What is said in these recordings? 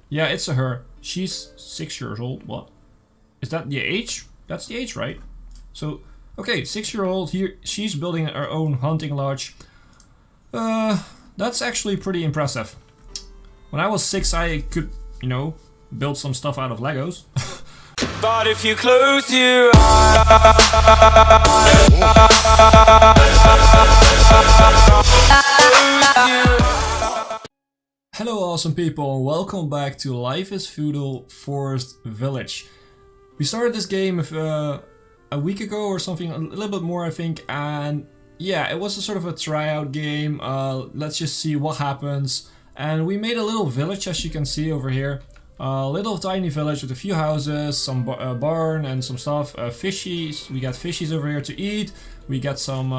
Yeah, it's a her. She's 6 years old. What? Is that the age? That's the age, right? So, okay, 6-year-old here. She's building her own hunting lodge. That's actually pretty impressive. When I was 6, I could, you know, build some stuff out of Legos. But if you close your eyes, Hello awesome people and welcome back to Life is Feudal Forest Village. We started this game a week ago or something, a little bit more I think, and yeah, it was a sort of a tryout game. Let's just see what happens. And we made a little village, as you can see over here. A little tiny village with a few houses, some barn and some stuff. Fishies, we got fishies over here to eat. We got some,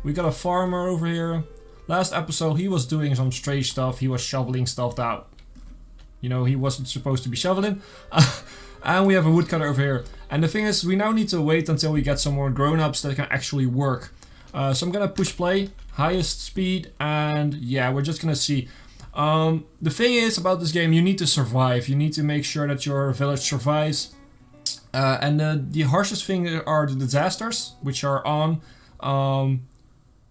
we got a farmer over here. Last episode he was doing some strange stuff. He was shoveling stuff that, you know, he wasn't supposed to be shoveling. And we have a woodcutter over here. And the thing is, we now need to wait until we get some more grown-ups that can actually work. So I'm gonna push play, highest speed, and yeah, we're just gonna see. The thing is about this game, you need to survive. You need to make sure that your village survives. And the harshest thing are the disasters, which are on.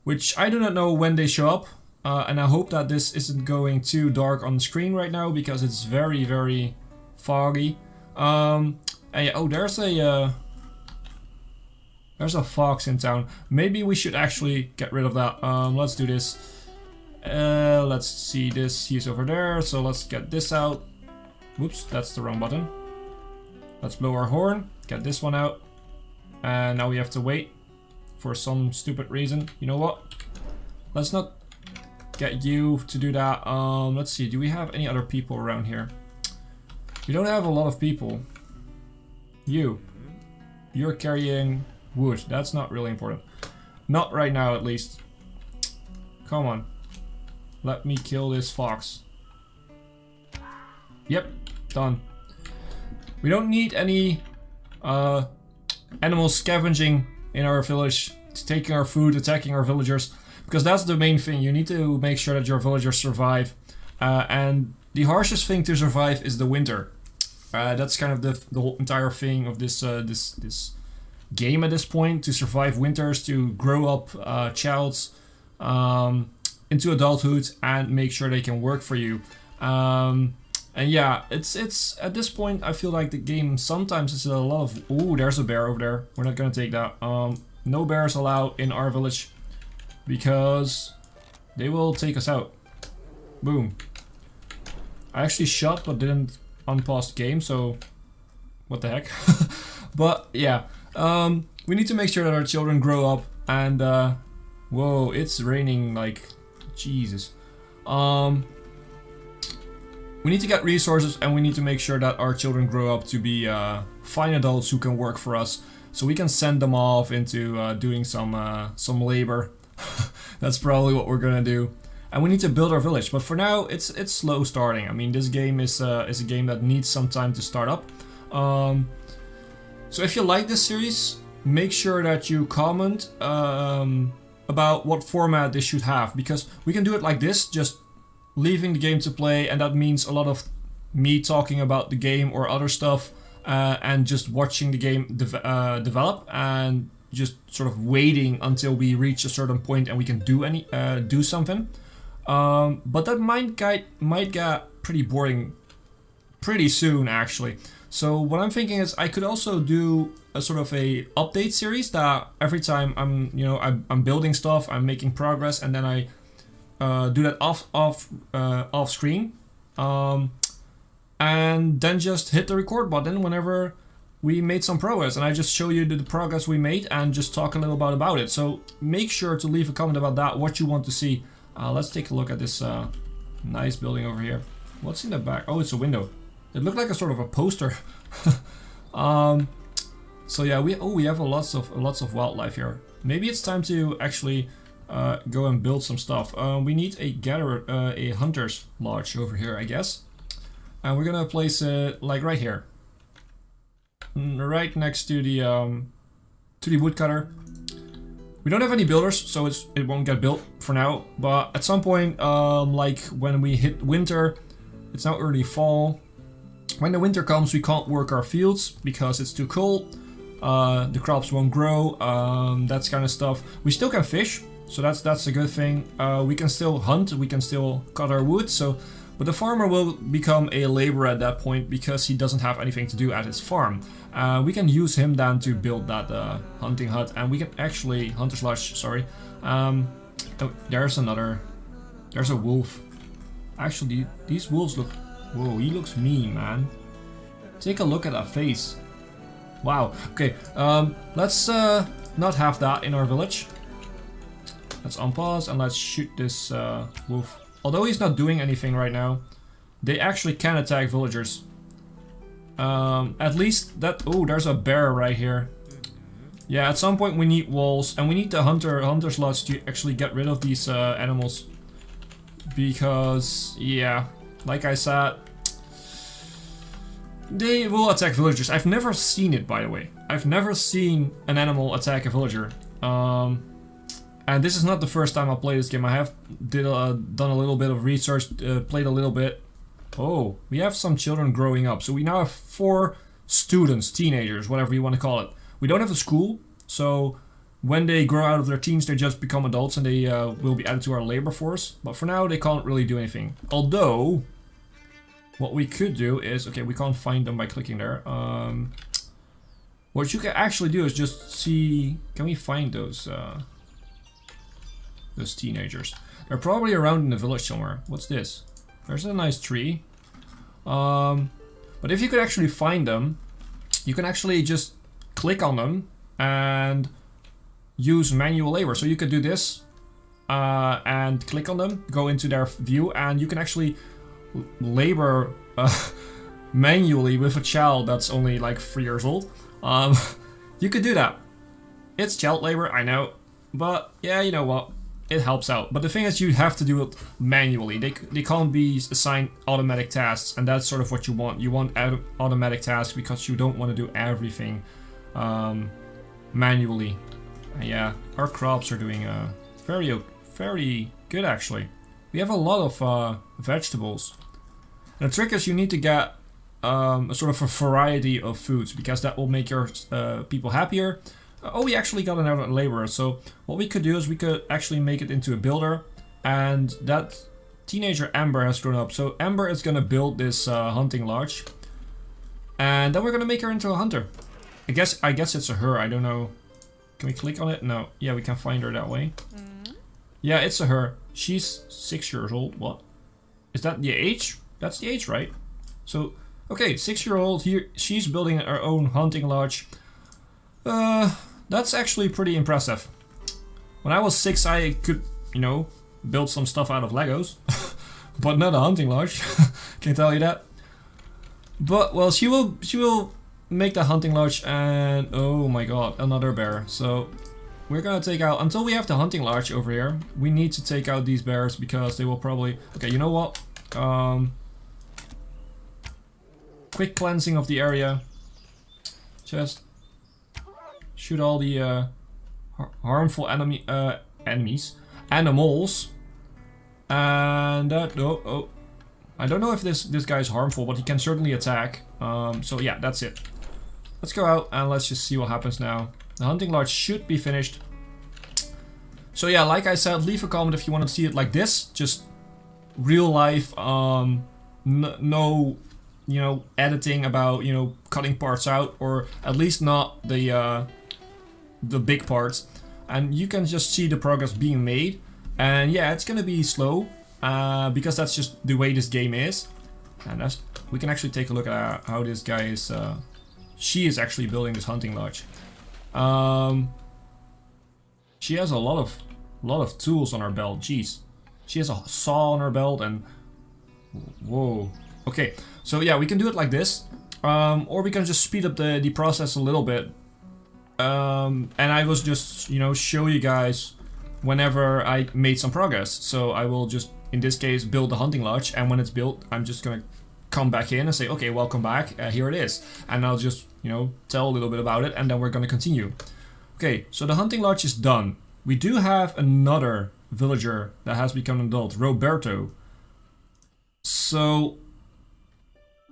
Which I do not know when they show up. And I hope that this isn't going too dark on the screen right now, because it's very, very foggy. And yeah, oh, there's a fox in town. Maybe we should actually get rid of that. Let's do this. Let's see this. He's over there, so let's get this out. Whoops, that's the wrong button. Let's blow our horn, get this one out. And now we have to wait for some stupid reason. You know what? Let's not get you to do that. Let's see, do we have any other people around here? We don't have a lot of people. You're carrying wood. That's not really important. Not right now, at least. Come on. Let me kill this fox. Yep, done. We don't need any animals scavenging in our village, taking our food, attacking our villagers, because that's the main thing. You need to make sure that your villagers survive. And the harshest thing to survive is the winter. That's kind of the whole entire thing of this this game at this point, to survive winters, to grow up childs into adulthood and make sure they can work for you. And yeah, it's at this point I feel like the game sometimes is a lot of... Ooh, there's a bear over there. We're not gonna take that. No bears allowed in our village, because they will take us out. Boom. I actually shot but didn't unpause the game, so what the heck. But yeah, we need to make sure that our children grow up. And whoa, it's raining like Jesus. We need to get resources, and we need to make sure that our children grow up to be fine adults who can work for us, so we can send them off into doing some labor. That's probably what we're gonna do. And we need to build our village, but for now it's slow starting. I mean, this game is a game that needs some time to start up. So if you like this series, make sure that you comment about what format this should have, because we can do it like this, just leaving the game to play, and that means a lot of me talking about the game or other stuff, and just watching the game develop, and just sort of waiting until we reach a certain point and we can do something. But that might get pretty boring pretty soon, actually. So what I'm thinking is I could also do a sort of a update series that every time I'm building stuff, I'm making progress, and then I do that off screen, and then just hit the record button whenever we made some progress, and I just show you the progress we made and just talk a little bit about it. So make sure to leave a comment about that, what you want to see. Let's take a look at this nice building over here. What's in the back? Oh, it's a window. It looked like a sort of a poster. So yeah, we have lots of wildlife here. Maybe it's time to actually go and build some stuff. We need a hunter's lodge over here, I guess, and we're gonna place it like right here, right next to the woodcutter. We don't have any builders, so it won't get built for now. But at some point, like when we hit winter, It's now early fall. When the winter comes, we can't work our fields because it's too cold. The crops won't grow, that kind of stuff. We still can fish, so that's a good thing. We can still hunt, we can still cut our wood, but the farmer will become a laborer at that point because he doesn't have anything to do at his farm. We can use him then to build that hunting hut, and we can actually, hunter's lodge, sorry. Oh, there's a wolf. Actually, these wolves look, whoa, he looks mean, man. Take a look at that face. Wow, okay, let's not have that in our village. Let's unpause and let's shoot this wolf. Although he's not doing anything right now, they actually can attack villagers. At least that, oh, there's a bear right here. Yeah, at some point we need walls, and we need the hunter's lodge to actually get rid of these animals. Because, yeah, like I said, they will attack villagers. I've never seen it, by the way. I've never seen an animal attack a villager. And this is not the first time I play this game. I have done a little bit of research, played a little bit. Oh, we have some children growing up. So we now have 4 students, teenagers, whatever you want to call it. We don't have a school, so when they grow out of their teens, they just become adults and they will be added to our labor force. But for now, they can't really do anything. Although, what we could do is, okay, we can't find them by clicking there. What you can actually do is just see, can we find those teenagers? They're probably around in the village somewhere. What's this? There's a nice tree. But if you could actually find them, you can actually just click on them and use manual labor. So you could do this and click on them, go into their view, and you can actually labor manually with a child that's only like 3 years old. You could do that. It's child labor, I know, but yeah, you know what? It helps out. But the thing is, you have to do it manually. They can't be assigned automatic tasks, and that's sort of what you want. You want automatic tasks because you don't want to do everything manually. Yeah, our crops are doing very good actually. We have a lot of vegetables. And the trick is you need to get a sort of a variety of foods because that will make your people happier. Oh, we actually got another laborer. So what we could do is we could actually make it into a builder, and that teenager Amber has grown up. So Amber is gonna build this hunting lodge, and then we're gonna make her into a hunter. I guess it's a her. I don't know. Can we click on it? No. Yeah, we can find her that way. Yeah, it's a her. She's 6 years old. What? Is that the age? That's the age, right? So, okay, 6-year-old here. She's building her own hunting lodge. That's actually pretty impressive. When I was 6, I could, you know, build some stuff out of Legos, but not a hunting lodge. Can tell you that. But well, she will make the hunting lodge, and oh my god, another bear. So we're gonna take out, until we have the hunting lodge over here, we need to take out these bears because they will probably, okay, you know what? Quick cleansing of the area. Just shoot all the harmful animals, and oh, I don't know if this guy is harmful, but he can certainly attack. So yeah, that's it. Let's go out and let's just see what happens now. The hunting lodge should be finished. So yeah, like I said, leave a comment if you want to see it like this, just real life, no, you know, editing about, you know, cutting parts out, or at least not the big parts, and you can just see the progress being made. And yeah, it's gonna be slow because that's just the way this game is. And we can actually take a look at how this guy is. She is actually building this hunting lodge. She has a lot of tools on her belt. Jeez, she has a saw on her belt, and whoa. Okay, so yeah, we can do it like this, or we can just speed up the process a little bit. And I was just, you know, show you guys whenever I made some progress. So I will just, in this case, build the hunting lodge, and when it's built, I'm just gonna come back in and say, okay, welcome back, here it is. And I'll just, you know, tell a little bit about it, and then we're gonna continue. Okay, so the hunting lodge is done. We do have another villager that has become an adult, Roberto. So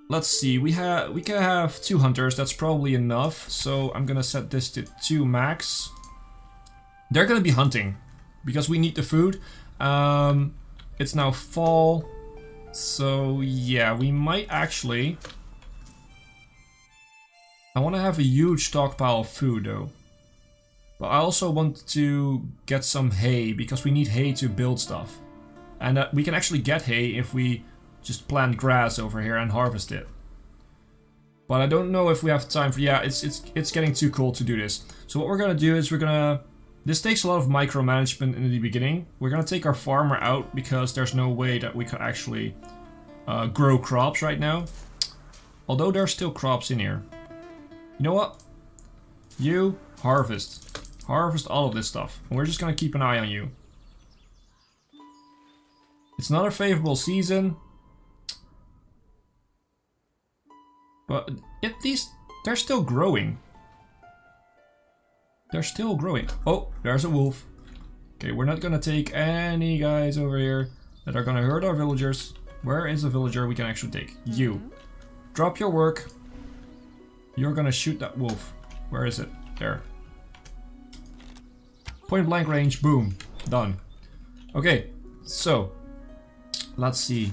let's see, we can have 2 hunters, that's probably enough. So I'm gonna set this to 2 max. They're gonna be hunting because we need the food. It's now fall, so yeah, we might actually. I want to have a huge stockpile of food though, but I also want to get some hay because we need hay to build stuff, and we can actually get hay if we just plant grass over here and harvest it. But I don't know if we have time for. Yeah, it's getting too cold to do this. So what we're gonna do is this takes a lot of micromanagement in the beginning. We're gonna take our farmer out because there's no way that we can actually grow crops right now. Although there's still crops in here. You know what? You harvest. Harvest all of this stuff. And we're just gonna keep an eye on you. It's not a favorable season. But at least they're still growing. They're still growing. Oh, there's a wolf. Okay, we're not gonna take any guys over here that are gonna hurt our villagers. Where is a villager we can actually take? You. Drop your work. You're gonna shoot that wolf. Where is it? There. Point blank range, boom. Done. Okay, so let's see.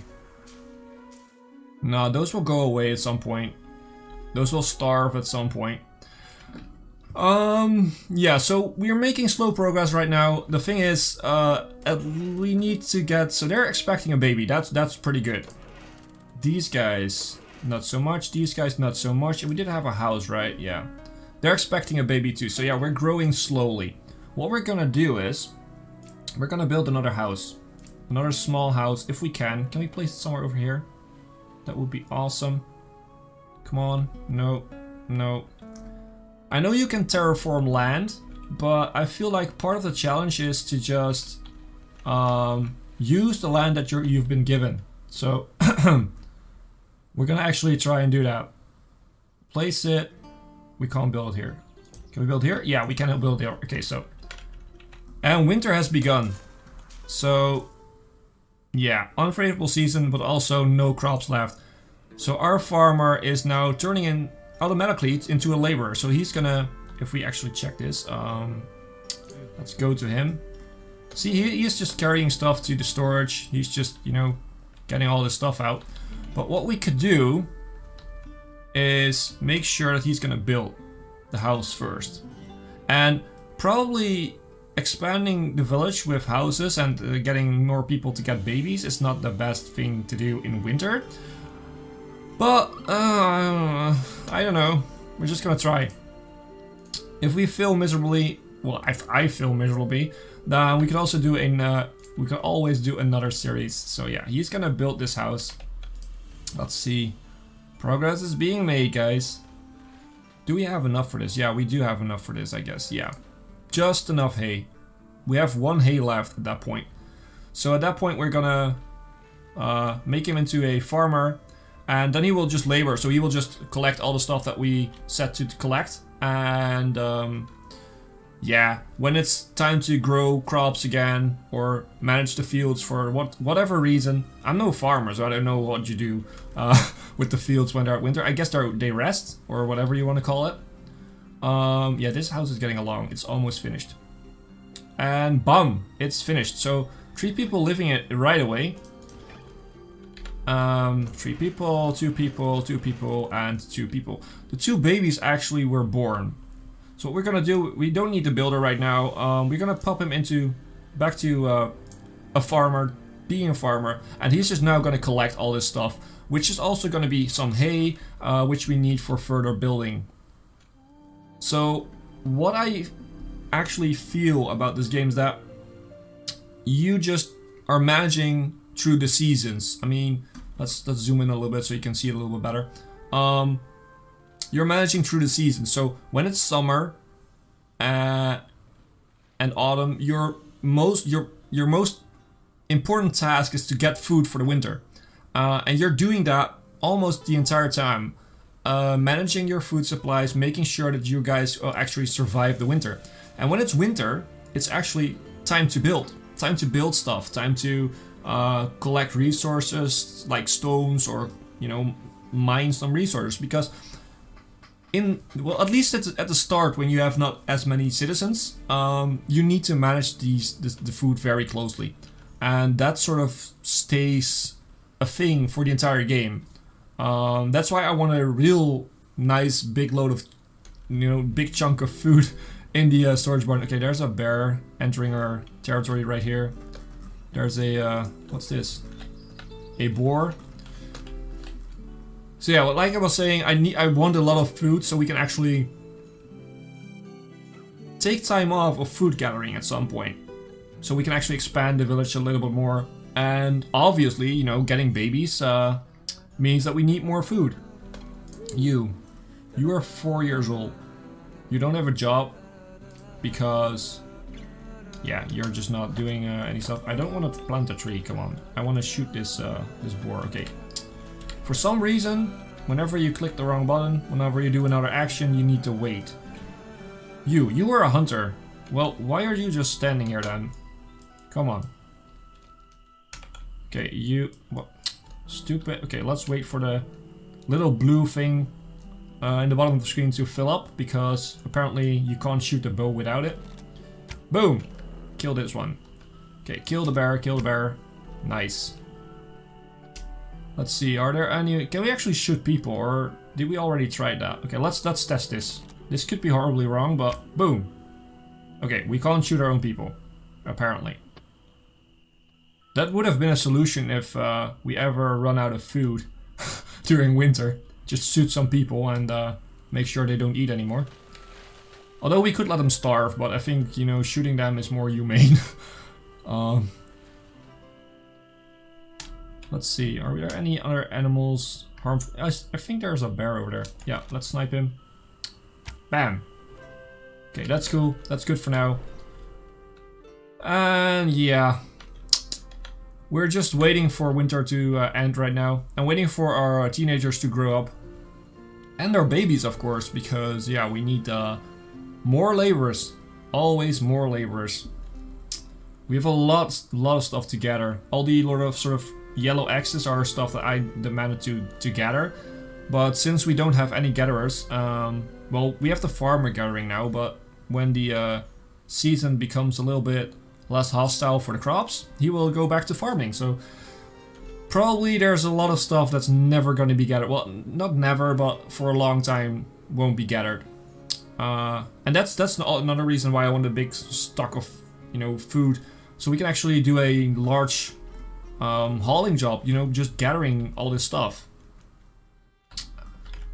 Nah, those will go away at some point. Those will starve at some point. Yeah, so we're making slow progress right now. The thing is, we need to get, so they're expecting a baby. That's pretty good. These guys, not so much. These guys, not so much. We did have a house, right? Yeah. They're expecting a baby too. So yeah, we're growing slowly. What we're gonna do is, we're gonna build another house. Another small house, if we can. Can we place it somewhere over here? That would be awesome. Come on. No. No. I know you can terraform land, but I feel like part of the challenge is to just use the land that you've been given. So we're gonna actually try and do that. Place it. We can't build here. Can we build here? Yeah, we can build here. Okay, so. And winter has begun. So, yeah, unfavorable season, but also no crops left. So our farmer is now turning in automatically into a laborer. So he's gonna, if we actually check this, let's go to him. See, he is just carrying stuff to the storage. He's just, you know, getting all this stuff out. But what we could do is make sure that he's gonna build the house first. And probably expanding the village with houses and getting more people to get babies is not the best thing to do in winter. But, I don't know. We're just gonna try. If we fail miserably, well, if I fail miserably, then we could also do we could always do another series. So yeah, he's gonna build this house. Let's see. Progress is being made, guys. Do we have enough for this? Yeah, we do have enough for this, I guess. Yeah. Just enough hay. We have 1 hay left at that point. So at that point, we're gonna make him into a farmer. And then he will just labor, so he will just collect all the stuff that we set to collect. And yeah, when it's time to grow crops again or manage the fields for whatever reason. I'm no farmer, so I don't know what you do with the fields when they're at winter. I guess they rest or whatever you want to call it. Yeah, this house is getting along. It's almost finished. And bum, it's finished. So 3 people living it right away. 3 people, 2 people, 2 people, and 2 people. The 2 babies actually were born. So what we're gonna do, we don't need the builder right now. We're gonna pop him back to a farmer, being a farmer, and he's just now gonna collect all this stuff, which is also gonna be some hay, which we need for further building. So what I actually feel about this game is that you just are managing through the seasons. I mean, let's zoom in a little bit so you can see it a little bit better. You're managing through the seasons. So when it's summer and autumn, your most important task is to get food for the winter, and you're doing that almost the entire time. Managing your food supplies, making sure that you guys actually survive the winter. And when it's winter, it's actually time to build. Time to build stuff. Time to collect resources like stones or, you know, mine some resources, because well, at least at the start, when you have not as many citizens, you need to manage the food very closely, and that sort of stays a thing for the entire game. That's why I want a real nice big load of, big chunk of food in the storage barn. Okay, there's a bear entering our territory right here. There's a what's this? A boar. So yeah, like I was saying, I want a lot of food so we can actually take time off of food gathering at some point. So we can actually expand the village a little bit more. And obviously, getting babies means that we need more food. You are 4 years old. You don't have a job because, yeah, you're just not doing any stuff. I don't want to plant a tree, come on. I want to shoot this boar, okay. For some reason, whenever you click the wrong button, whenever you do another action, you need to wait. You are a hunter. Well, why are you just standing here then? Come on. Okay, what? Stupid. Okay, let's wait for the little blue thing in the bottom of the screen to fill up, because apparently you can't shoot the bow without it. Boom! Kill this one. Okay, kill the bear, Nice. Let's see, are there any... Can we actually shoot people, or did we already try that? Okay, let's test this. This could be horribly wrong, but boom. Okay, we can't shoot our own people, apparently. That would have been a solution if we ever run out of food during winter. Just shoot some people and make sure they don't eat anymore. Although we could let them starve, but I think, shooting them is more humane. Let's see, are there any other animals harmful? I think there's a bear over there. Yeah, let's snipe him. Bam. Okay, that's cool. That's good for now. And yeah. We're just waiting for winter to end right now. I'm waiting for our teenagers to grow up. And our babies, of course, because, yeah, we need more laborers. Always more laborers. We have a lot of stuff to gather. All the sort of yellow X's are stuff that I demanded to gather. But since we don't have any gatherers, well, we have the farmer gathering now, but when the season becomes a little bit less hostile for the crops, he will go back to farming. So probably there's a lot of stuff that's never going to be gathered. Well, not never, but for a long time won't be gathered. And that's another reason why I want a big stock of food, so we can actually do a large hauling job. Just gathering all this stuff.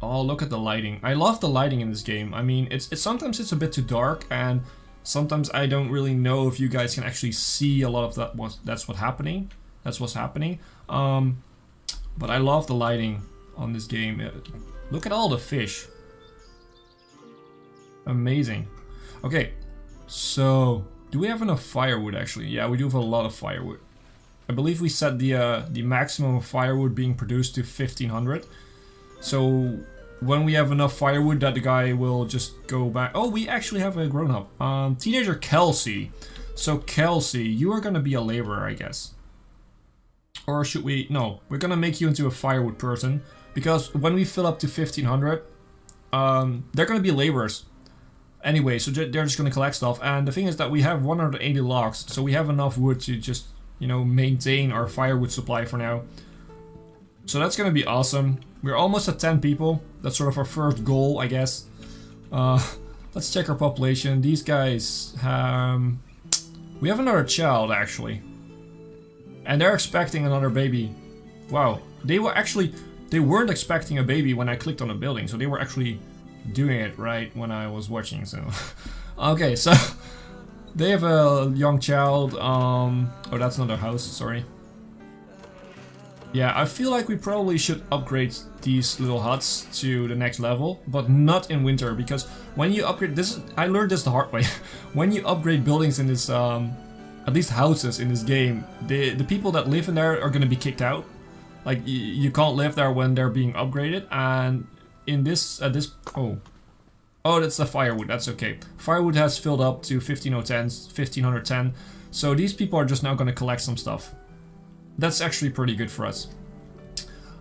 Oh, look at the lighting. I love the lighting in this game. I mean, sometimes it's a bit too dark, and sometimes I don't really know if you guys can actually see a lot of that. That's what's happening. But I love the lighting on this game. Look at all the fish. Amazing. Okay, so do we have enough firewood actually? Yeah, we do have a lot of firewood. I believe we set the maximum of firewood being produced to 1500. So when we have enough firewood, that the guy will just go back. Oh, we actually have a grown-up. Teenager Kelsey. So Kelsey, you are gonna be a laborer, I guess. Or should we? No, we're gonna make you into a firewood person, because when we fill up to 1500, they're gonna be laborers. Anyway, so they're just gonna collect stuff. And the thing is that we have 180 logs, so we have enough wood to just, maintain our firewood supply for now. So that's gonna be awesome. We're almost at 10 people. That's sort of our first goal, I guess. Let's check our population. These guys, we have another child actually, and they're expecting another baby. Wow, they weren't expecting a baby when I clicked on a building, so they were actually doing it right when I was watching. So, okay, so they have a young child. Oh, that's not a house. Sorry. Yeah, I feel like we probably should upgrade these little huts to the next level, but not in winter, because when you upgrade I learned this the hard way. When you upgrade buildings in this, at least houses in this game, the people that live in there are gonna be kicked out. Like you can't live there when they're being upgraded. And in this, oh, that's the firewood. That's okay. Firewood has filled up to 1510, so these people are just now gonna collect some stuff. That's actually pretty good for us.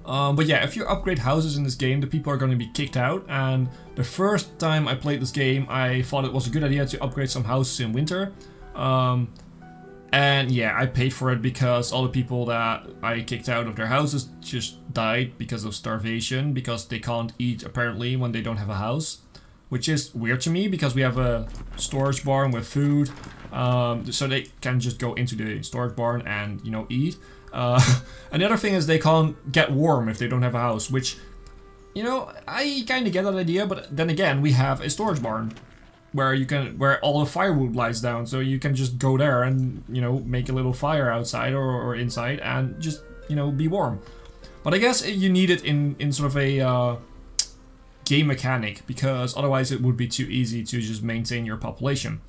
But yeah, if you upgrade houses in this game, the people are going to be kicked out. And the first time I played this game, I thought it was a good idea to upgrade some houses in winter. And yeah, I paid for it because all the people that I kicked out of their houses just died because of starvation, because they can't eat apparently when they don't have a house. Which is weird to me because we have a storage barn with food. So they can just go into the storage barn and, you know, eat. And the other thing is they can't get warm if they don't have a house, which, you know, I kind of get that idea, but then again, we have a storage barn where all the firewood lies down, so you can just go there and, you know, make a little fire outside or inside and just, you know, be warm. But I guess you need it in sort of a game mechanic, because otherwise it would be too easy to just maintain your population.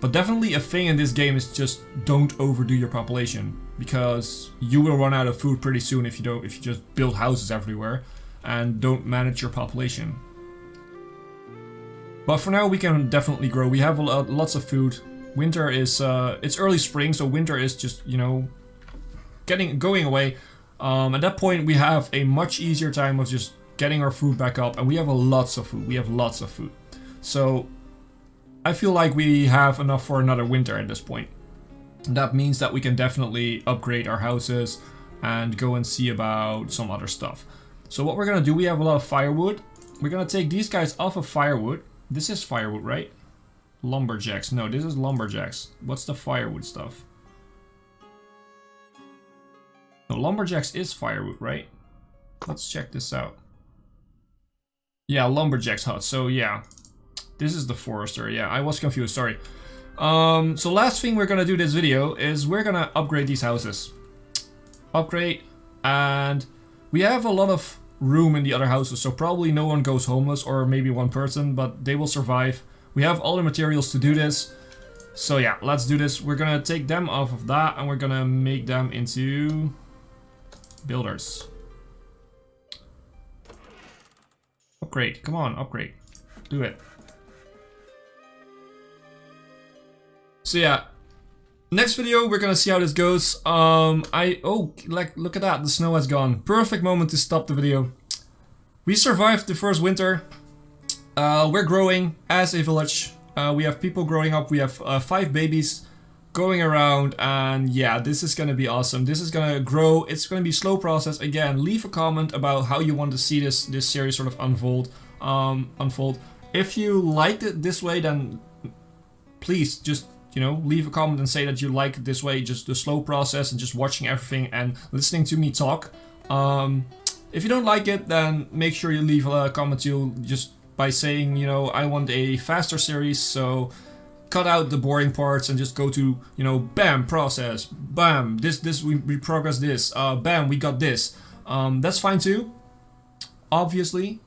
But definitely a thing in this game is just don't overdo your population, because you will run out of food pretty soon if you just build houses everywhere and don't manage your population. But for now we can definitely grow. We have lots of food. Winter is it's early spring, so winter is just, you know, going away. At that point we have a much easier time of just getting our food back up, and we have lots of food. We have lots of food. So I feel like we have enough for another winter at this point. That means that we can definitely upgrade our houses and go and see about some other stuff. So what we're gonna do, we have a lot of firewood. We're gonna take these guys off of firewood. This is firewood, right? Lumberjacks. No, this is lumberjacks. What's the firewood stuff? No, lumberjacks is firewood, right? Let's check this out. Yeah, lumberjacks hut. So yeah, this is the forester. Yeah, I was confused, sorry. So last thing we're gonna do this video is we're gonna upgrade these houses. Upgrade, and we have a lot of room in the other houses, so probably no one goes homeless, or maybe one person, but they will survive. We have all the materials to do this. So yeah, let's do this. We're gonna take them off of that and we're gonna make them into builders. Upgrade, come on, upgrade. Do it. So yeah, next video we're gonna see how this goes. Look at that, the snow has gone. Perfect moment to stop the video. We survived the first winter. We're growing as a village. We have people growing up. We have 5 babies going around, and yeah, this is gonna be awesome. This is gonna grow. It's gonna be a slow process. Again, leave a comment about how you want to see this series sort of unfold. If you liked it this way, then please just, you know, leave a comment and say that you like it this way, just the slow process and just watching everything and listening to me talk. If you don't like it, then make sure you leave a comment too, just by saying, you know, I want a faster series, so cut out the boring parts and just go to, you know, bam, process, bam, we progress this, bam, we got this. That's fine too, obviously,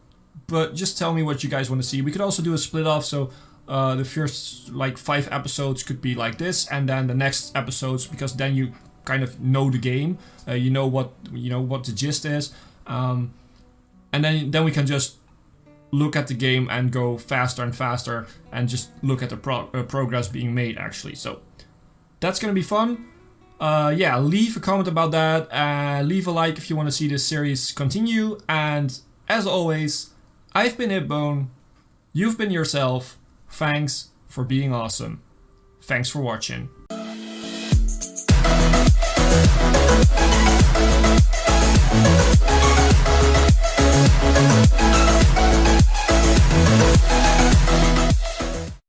but just tell me what you guys want to see. We could also do a split off, so the first like 5 episodes could be like this, and then the next episodes, because then you kind of know the game, you know what the gist is, and then we can just look at the game and go faster and faster and just look at the progress being made actually. So that's gonna be fun. Yeah, leave a comment about that, leave a like if you want to see this series continue, and as always, I've been Hipbone, you've been yourself. Thanks for being awesome. Thanks for watching.